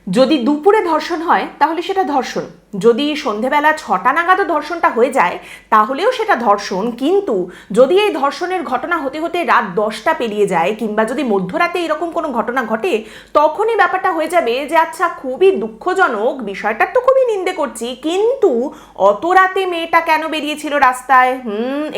যদি দুপুরে ধর্ষণ হয় তাহলে সেটা ধর্ষণ, যদি সন্ধেবেলা 6টা নাগাদও ধর্ষণটা হয়ে যায় তাহলেও সেটা ধর্ষণ। কিন্তু যদি এই ধর্ষণের ঘটনা হতে হতে রাত 10টা পেরিয়ে যায় কিংবা যদি মধ্যরাতে এরকম কোনো ঘটনা ঘটে, তখনই ব্যাপারটা হয়ে যাবে যে আচ্ছা খুবই দুঃখজনক, বিষয়টার তো খুবই নিন্দে করছি, কিন্তু অত রাতে মেয়েটা কেন বেরিয়েছিল রাস্তায়?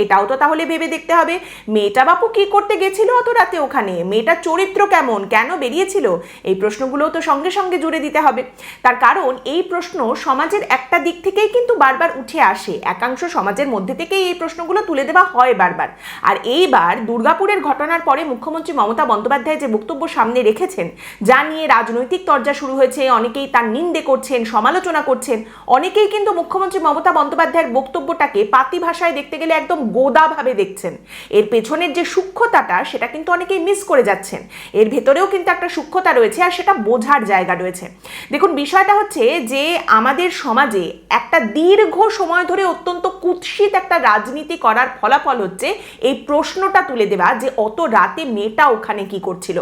এটাও তো তাহলে ভেবে দেখতে হবে, মেয়েটা বাপু কি করতে গেছিল অত রাতে ওখানে, মেয়েটার চরিত্র কেমন, কেন বেরিয়েছিল? এই প্রশ্নগুলোও তো সঙ্গে সঙ্গে জুড়ে দিতে হবে। তার কারণ এই প্রশ্ন সমাজের একটা দিক থেকেই কিন্তু বারবার উঠে আসে, একাংশ সমাজের মধ্যে থেকেই এই প্রশ্নগুলো তুলে দেওয়া হয় বারবার। আর এইবার দুর্গাপুরের ঘটনার পরে মুখ্যমন্ত্রী মমতা বন্দ্যোপাধ্যায় যে বক্তব্য সামনে রেখেছেন, যা নিয়ে রাজনৈতিক তরজা শুরু হয়েছে, অনেকেই তার নিন্দে করছেন, সমালোচনা করছেন, অনেকেই কিন্তু মুখ্যমন্ত্রী মমতা বন্দ্যোপাধ্যায়ের বক্তব্যটাকে পাতি ভাষায় দেখতে গেলে একদম গোদাভাবে দেখছেন। এর পেছনের যে সূক্ষ্মতাটা সেটা কিন্তু অনেকেই মিস করে যাচ্ছেন। এর ভেতরেও কিন্তু একটা সূক্ষ্মতা রয়েছে আর সেটা বোঝার জায়গা রয়েছে। দেখুন, বিষয়টা হচ্ছে যে আমাদের সমাজে একটা দীর্ঘ সময় ধরে অত্যন্ত কুৎসিত একটা রাজনীতি করার ফলাফল হচ্ছে এই প্রশ্নটা তুলে দেওয়া যে অত রাতে মেয়েটা ওখানে কি করছিল।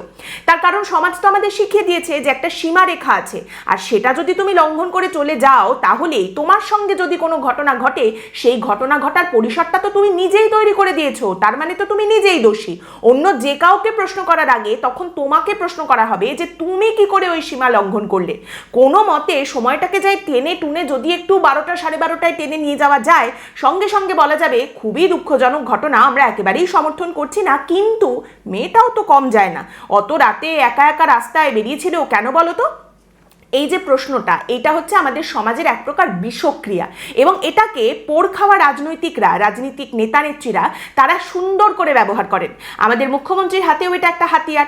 তার কারণ সমাজ তো আমাদের শিখিয়ে দিয়েছে যে একটা সীমারেখা আছে, আর সেটা যদি তুমি লঙ্ঘন করে চলে যাও তাহলেই তোমার সঙ্গে যদি কোনো ঘটনা ঘটে, সেই ঘটনা ঘটার পরিসরটা তো তুমি নিজেই তৈরি করে দিয়েছো, তার মানে তো তুমি নিজেই দোষী। অন্য যে কাউকে প্রশ্ন করার আগে তখন তোমাকে প্রশ্ন করা হবে যে তুমি কি করে ওই সীমা লঙ্ঘন করলে। কোনো মতে সময়টাকে যাই টেনে টুনে যদি একটু 12টা 12:30টায় টেনে নিয়ে যাওয়া যায়, সঙ্গে সঙ্গে বলা যাবে খুবই দুঃখজনক ঘটনা, আমরা একেবারেই সমর্থন করছি না, কিন্তু মেয়েটাও তো কম যায় না, অত রাতে একা একা রাস্তায় বেরিয়েছিল কেন বলো তো? এই যে প্রশ্নটা, এটা হচ্ছে আমাদের সমাজের এক প্রকার বিষক্রিয়া, এবং এটাকে পোড় খাওয়া রাজনৈতিক নেতা নেত্রীরা তারা সুন্দর করে ব্যবহার করেন। আমাদের মুখ্যমন্ত্রীর হাতেও এটা একটা হাতিয়ার।